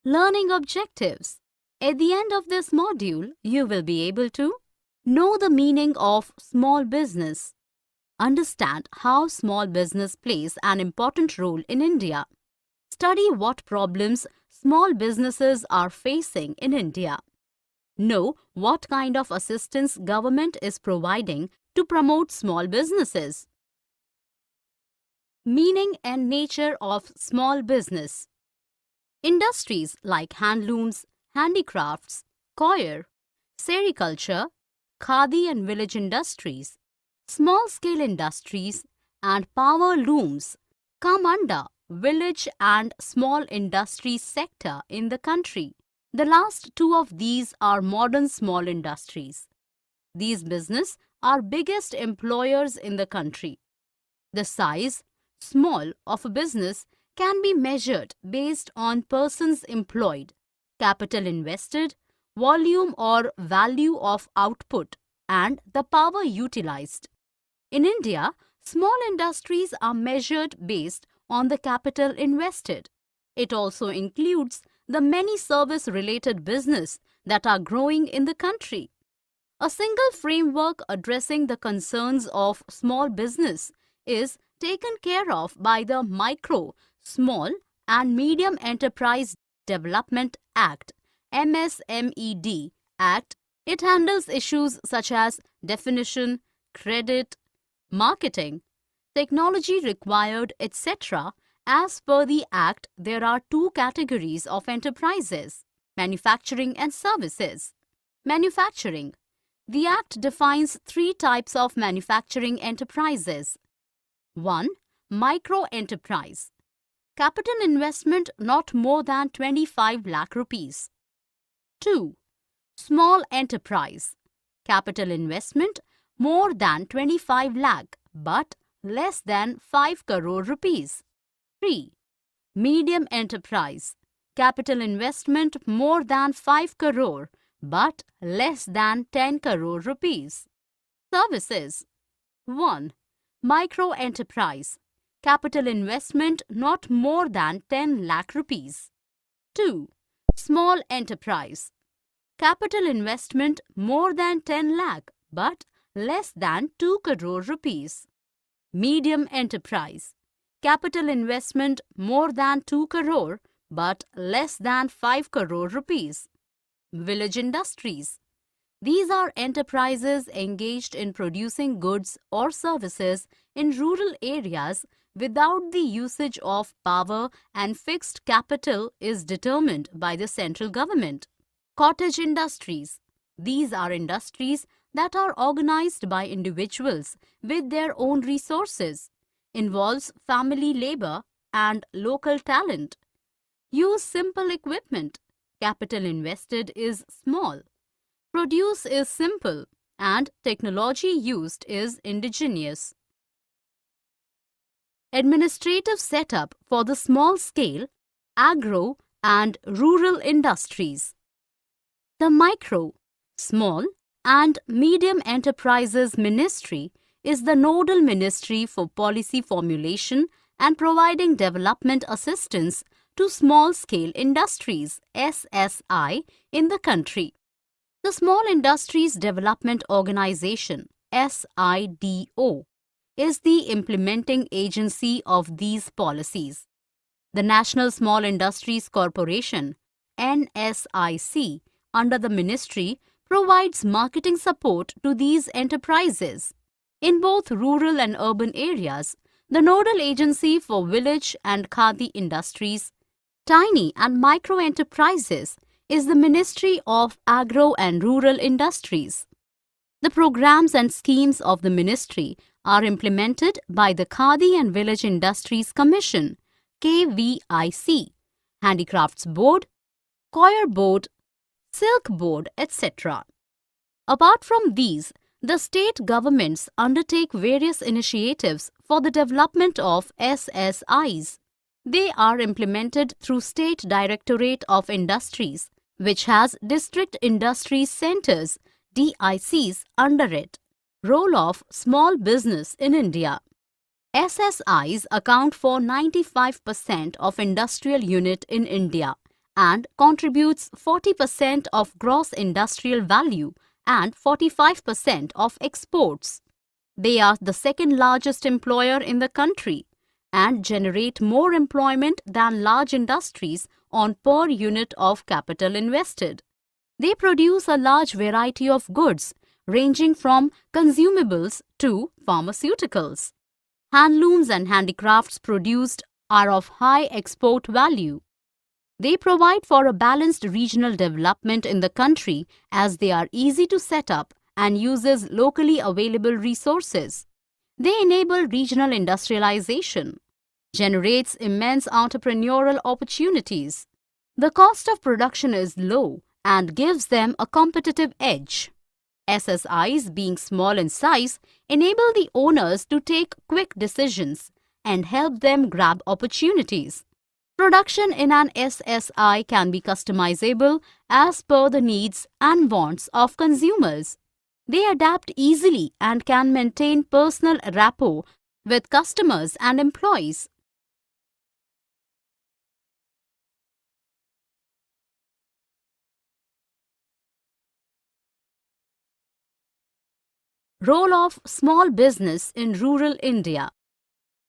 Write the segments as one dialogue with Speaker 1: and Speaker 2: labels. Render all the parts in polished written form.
Speaker 1: Learning objectives. At the end of this module, you will be able to know the meaning of small business, understand how small business plays an important role in India, study what problems small businesses are facing in India, know what kind of assistance government is providing to promote small businesses. Meaning and nature of small business. Industries like handlooms, handicrafts, coir, sericulture, khadi and village industries, small-scale industries and power looms come under village and small industries sector in the country. The last two of these are modern small industries. These businesses are biggest employers in the country. The size, small, of a business can be measured based on persons employed, capital invested, volume or value of output, and the power utilized. In India, small industries are measured based on the capital invested. It also includes the many service-related business that are growing in the country. A single framework addressing the concerns of small business is taken care of by the Micro, Small and Medium Enterprise Development Act (MSMED) Act. It handles issues such as definition, credit, marketing, technology required, etc. As per the Act, there are two categories of enterprises: manufacturing and services. Manufacturing. The Act defines three types of manufacturing enterprises. 1. Micro-enterprise. Capital investment not more than 25 lakh rupees. 2. Small enterprise. Capital investment more than 25 lakh but less than 5 crore rupees. 3. Medium enterprise. Capital investment more than 5 crore but less than 10 crore rupees. Services. 1. Micro enterprise. Capital investment not more than 10 lakh rupees. 2. Small enterprise. Capital investment more than 10 lakh but less than 2 crore rupees. Medium enterprise. Capital investment more than 2 crore but less than 5 crore rupees. Village industries. These are enterprises engaged in producing goods or services in rural areas without the usage of power, and fixed capital is determined by the central government. Cottage industries. These are industries that are organized by individuals with their own resources, involves family labor and local talent. Use simple equipment. Capital invested is small. Produce is simple and technology used is indigenous. Administrative setup for the small-scale, agro and rural industries. The Micro, Small and Medium Enterprises Ministry is the nodal ministry for policy formulation and providing development assistance to small-scale industries (SSI) in the country. The Small Industries Development Organization (SIDO) is the implementing agency of these policies. The National Small Industries Corporation (NSIC) under the ministry provides marketing support to these enterprises. In both rural and urban areas, the nodal agency for village and khadi industries, tiny and micro enterprises is the Ministry of Agro and Rural Industries. The programs and schemes of the ministry are implemented by the Khadi and Village Industries Commission (KVIC), Handicrafts Board, Coir Board, Silk Board, etc. Apart from these, the state governments undertake various initiatives for the development of SSIs. They are implemented through State Directorate of Industries, which has District Industries Centers (DICs) under it. Role of small business in India. SSIs account for 95% of industrial unit in India and contributes 40% of gross industrial value and 45% of exports. They are the second largest employer in the country and generate more employment than large industries on per unit of capital invested. They produce a large variety of goods ranging from consumables to pharmaceuticals. Handlooms and handicrafts produced are of high export value. They provide for a balanced regional development in the country as they are easy to set up and uses locally available resources. They enable regional industrialization, generates immense entrepreneurial opportunities. The cost of production is low and gives them a competitive edge. SSIs, being small in size, enable the owners to take quick decisions and help them grab opportunities. Production in an SSI can be customizable as per the needs and wants of consumers. They adapt easily and can maintain personal rapport with customers and employees. Role of small business in rural India.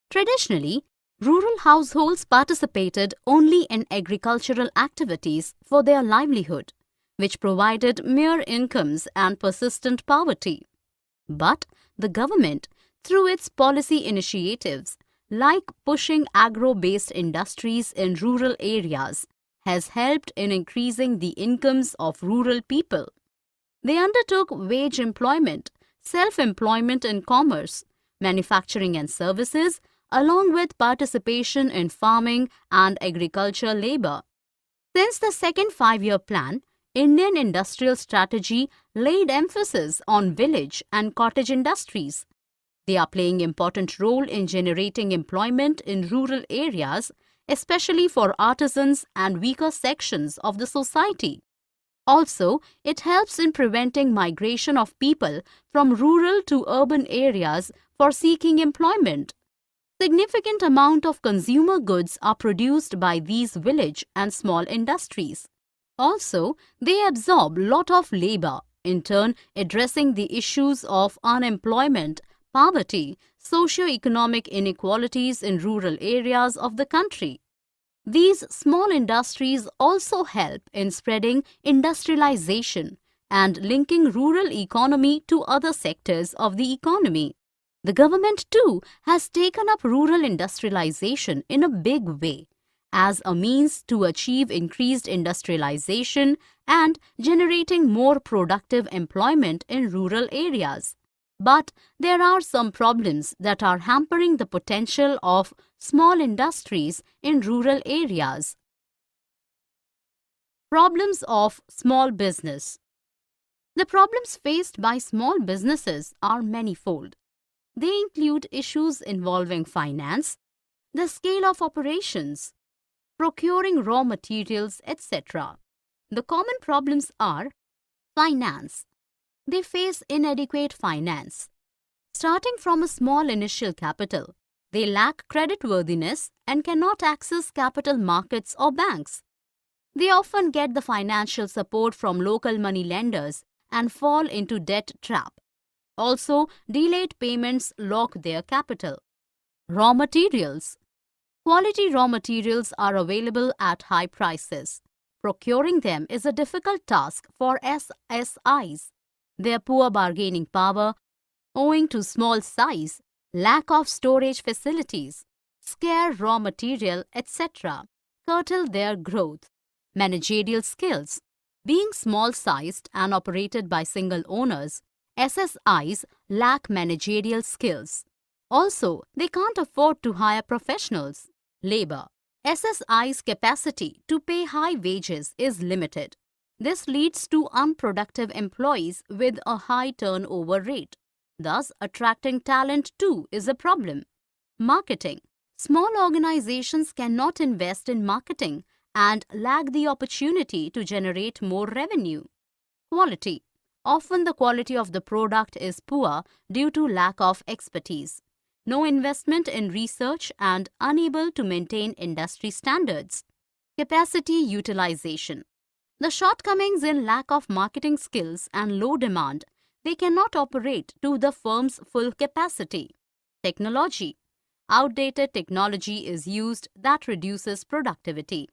Speaker 1: Traditionally, rural households participated only in agricultural activities for their livelihood, which provided mere incomes and persistent poverty. But the government, through its policy initiatives, like pushing agro-based industries in rural areas, has helped in increasing the incomes of rural people. They undertook wage employment, self-employment in commerce, manufacturing and services, along with participation in farming and agriculture labor. Since the second five-year plan, Indian industrial strategy laid emphasis on village and cottage industries. They are playing important role in generating employment in rural areas, especially for artisans and weaker sections of the society. Also, it helps in preventing migration of people from rural to urban areas for seeking employment. Significant amount of consumer goods are produced by these village and small industries. Also, they absorb lot of labor, in turn addressing the issues of unemployment, poverty, socio-economic inequalities in rural areas of the country. These small industries also help in spreading industrialization and linking rural economy to other sectors of the economy. The government too has taken up rural industrialization in a big way as a means to achieve increased industrialization and generating more productive employment in rural areas. But there are some problems that are hampering the potential of small industries in rural areas. Problems of small business. The problems faced by small businesses are manifold. They include issues involving finance, the scale of operations, procuring raw materials, etc. The common problems are finance. They face inadequate finance. Starting from a small initial capital, they lack creditworthiness and cannot access capital markets or banks. They often get the financial support from local money lenders and fall into debt trap. Also, delayed payments lock their capital. Raw materials. Quality raw materials are available at high prices. Procuring them is a difficult task for SSIs. Their poor bargaining power, owing to small size, lack of storage facilities, scarce raw material, etc., curtail their growth. Managerial skills. Being small-sized and operated by single owners, SSIs lack managerial skills. Also, they can't afford to hire professionals. Labor. SSI's capacity to pay high wages is limited. This leads to unproductive employees with a high turnover rate. Thus, attracting talent too is a problem. Marketing. Small organizations cannot invest in marketing and lack the opportunity to generate more revenue. Quality. Often the quality of the product is poor due to lack of expertise. No investment in research and unable to maintain industry standards. Capacity utilization. The shortcomings in lack of marketing skills and low demand, they cannot operate to the firm's full capacity. Technology. Outdated technology is used that reduces productivity.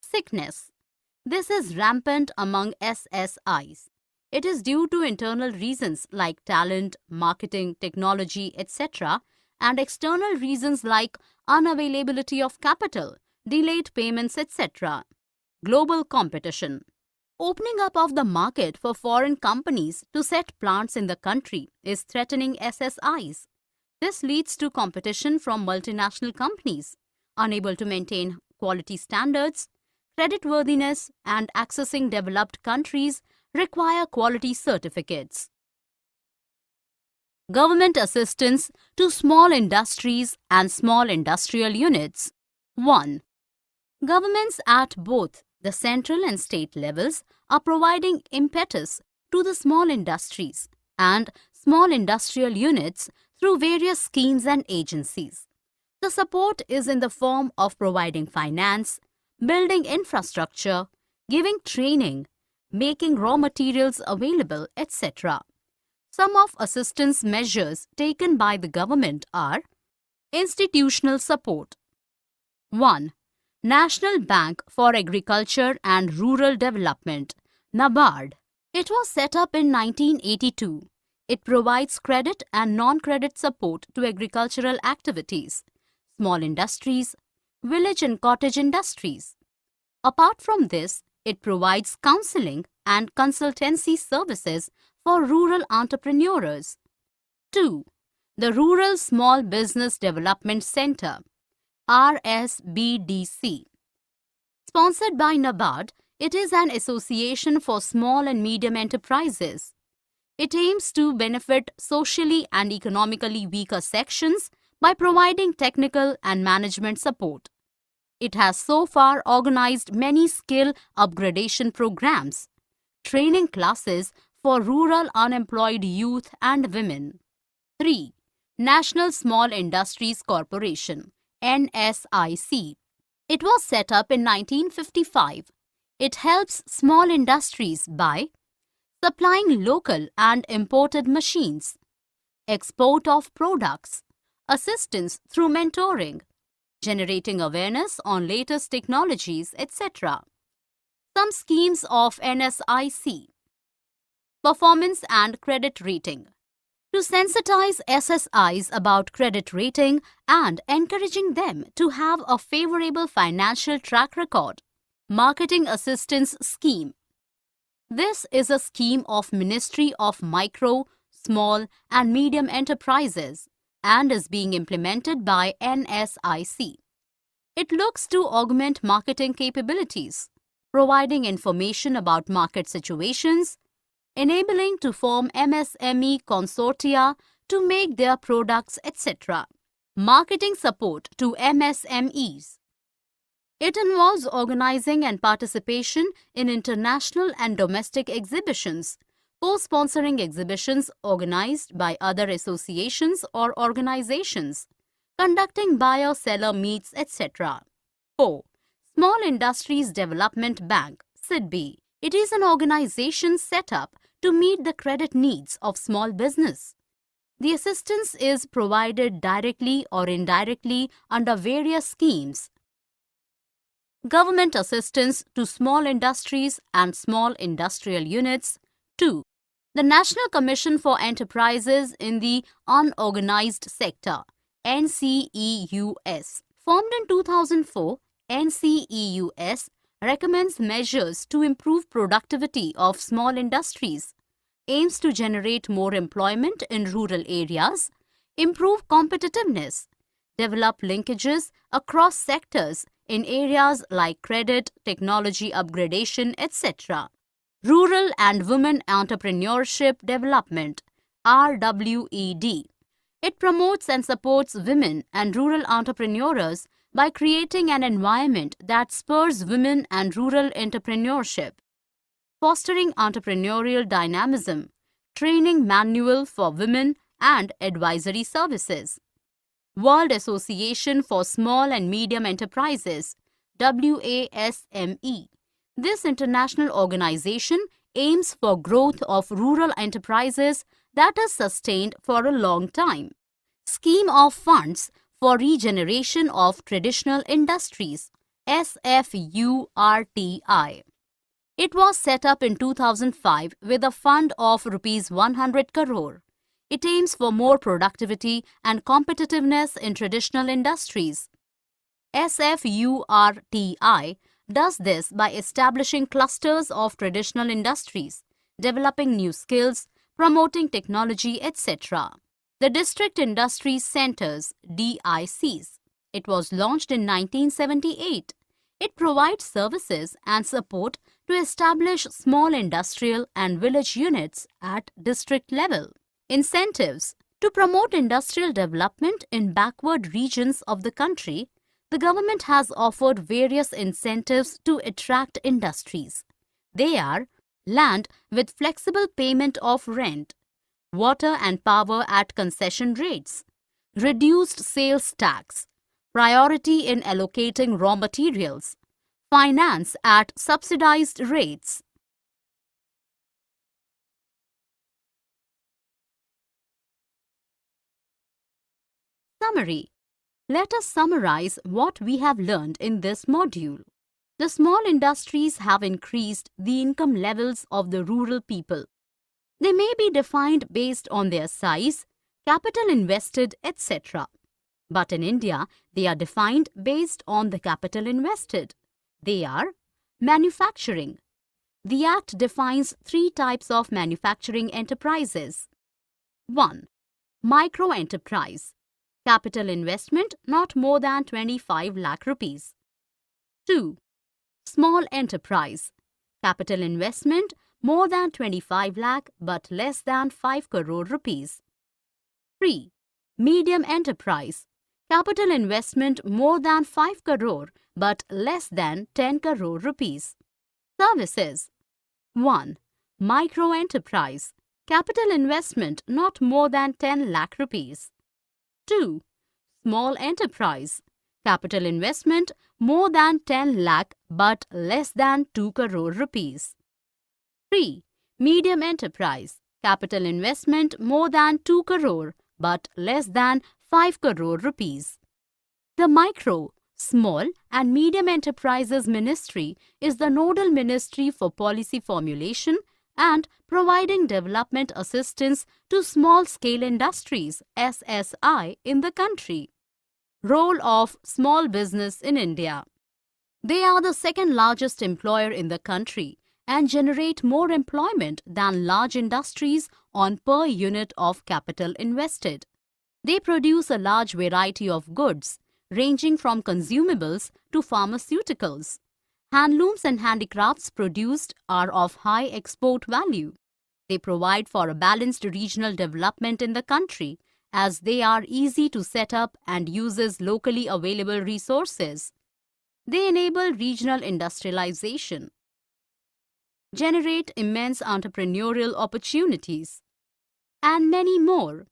Speaker 1: Sickness. This is rampant among SSIs. It is due to internal reasons like talent, marketing, technology, etc., and external reasons like unavailability of capital, delayed payments, etc. Global competition. Opening up of the market for foreign companies to set plants in the country is threatening SSIs. This leads to competition from multinational companies, unable to maintain quality standards. Creditworthiness and accessing developed countries require quality certificates. Government assistance to small industries and small industrial units. 1. Governments at both the central and state levels are providing impetus to the small industries and small industrial units through various schemes and agencies. The support is in the form of providing finance, building infrastructure, giving training, making raw materials available, etc. Some of assistance measures taken by the government are institutional support. 1. National Bank for Agriculture and Rural Development, NABARD. It was set up in 1982. It provides credit and non-credit support to agricultural activities, small industries, village and cottage industries. Apart from this, it provides counseling and consultancy services for rural entrepreneurs. 2. The Rural Small Business Development Center, RSBDC. Sponsored by NABARD, it is an association for small and medium enterprises. It aims to benefit socially and economically weaker sections by providing technical and management support. It has so far organized many skill upgradation programs, training classes for rural unemployed youth and women. 3. National Small Industries Corporation, NSIC. It was set up in 1955. It helps small industries by supplying local and imported machines, export of products, assistance through mentoring, generating awareness on latest technologies, etc. Some schemes of NSIC. Performance and credit rating. To sensitize SSIs about credit rating and encouraging them to have a favorable financial track record. Marketing Assistance Scheme. This is a scheme of Ministry of Micro, Small and Medium Enterprises and is being implemented by NSIC. It looks to augment marketing capabilities, providing information about market situations, enabling to form MSME consortia to make their products, etc. Marketing support to MSMEs. It involves organizing and participation in international and domestic exhibitions, co-sponsoring exhibitions organized by other associations or organizations, conducting buyer-seller meets, etc. 4. Small Industries Development Bank, SIDBI. It is an organization set up to meet the credit needs of small business. The assistance is provided directly or indirectly under various schemes. Government assistance to small industries and small industrial units. 2. The National Commission for Enterprises in the Unorganized Sector, NCEUS. Formed in 2004, NCEUS recommends measures to improve productivity of small industries, aims to generate more employment in rural areas, improve competitiveness, develop linkages across sectors in areas like credit, technology upgradation, etc. Rural and Women Entrepreneurship Development, RWED. It promotes and supports women and rural entrepreneurs by creating an environment that spurs women and rural entrepreneurship. Fostering entrepreneurial dynamism, training manual for women and advisory services. World Association for Small and Medium Enterprises, WASME. This international organization aims for growth of rural enterprises that is sustained for a long time. Scheme of Funds for Regeneration of Traditional Industries, SFURTI. It was set up in 2005 with a fund of Rs 100 crore. It aims for more productivity and competitiveness in traditional industries. SFURTI does this by establishing clusters of traditional industries, developing new skills, promoting technology, etc. The District Industry Centers, DICs. It was launched in 1978. It provides services and support to establish small industrial and village units at district level. Incentives. To promote industrial development in backward regions of the country, the government has offered various incentives to attract industries. They are land with flexible payment of rent, water and power at concession rates, reduced sales tax, priority in allocating raw materials, finance at subsidized rates. Summary. Let us summarize what we have learned in this module. The small industries have increased the income levels of the rural people. They may be defined based on their size, capital invested, etc. But in India, they are defined based on the capital invested. They are manufacturing. The Act defines 3 types of manufacturing enterprises. 1. Micro-enterprise. Capital investment not more than 25 lakh rupees. 2. Small enterprise. Capital investment more than 25 lakh but less than 5 crore rupees. 3. Medium enterprise. Capital investment more than 5 crore but less than 10 crore rupees. Services. 1. Micro enterprise. Capital investment not more than 10 lakh rupees. 2. Small enterprise. Capital investment more than 10 lakh but less than 2 crore rupees. 3. Medium enterprise. Capital investment more than 2 crore but less than 5 crore rupees. The Micro, Small and Medium Enterprises Ministry is the nodal ministry for policy formulation and providing development assistance to small-scale industries SSI in the country. Role of small business in India. They are the second largest employer in the country and generate more employment than large industries on per unit of capital invested. They produce a large variety of goods ranging from consumables to pharmaceuticals. Handlooms and handicrafts produced are of high export value. They provide for a balanced regional development in the country as they are easy to set up and uses locally available resources. They enable regional industrialization, generate immense entrepreneurial opportunities, and many more.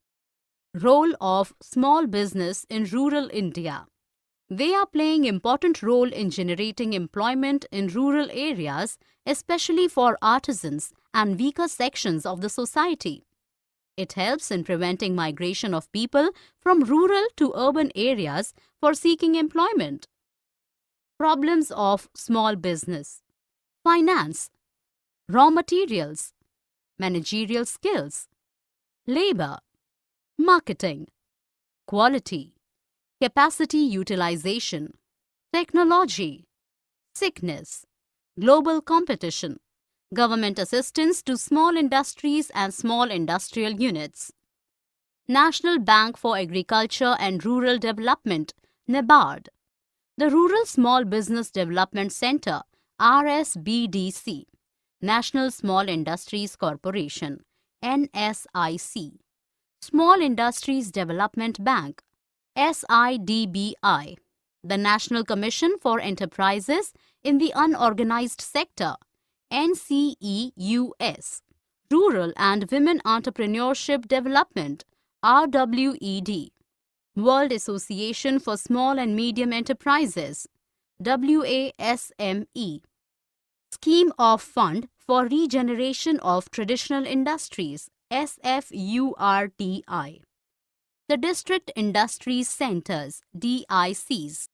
Speaker 1: Role of small business in rural India. They are playing important role in generating employment in rural areas, especially for artisans and weaker sections of the society. It helps in preventing migration of people from rural to urban areas for seeking employment. Problems of small business. Finance, raw materials, managerial skills, labor, marketing, quality, capacity utilization, technology, sickness, global competition, government assistance to small industries and small industrial units. National Bank for Agriculture and Rural Development, NABARD. The Rural Small Business Development Center, RSBDC. National Small Industries Corporation, NSIC. Small Industries Development Bank, SIDBI. The National Commission for Enterprises in the Unorganized Sector, NCEUS. Rural and Women Entrepreneurship Development, RWED. World Association for Small and Medium Enterprises, WASME. Scheme of Fund for Regeneration of Traditional Industries, SFURTI. The District Industries Centers, DICs.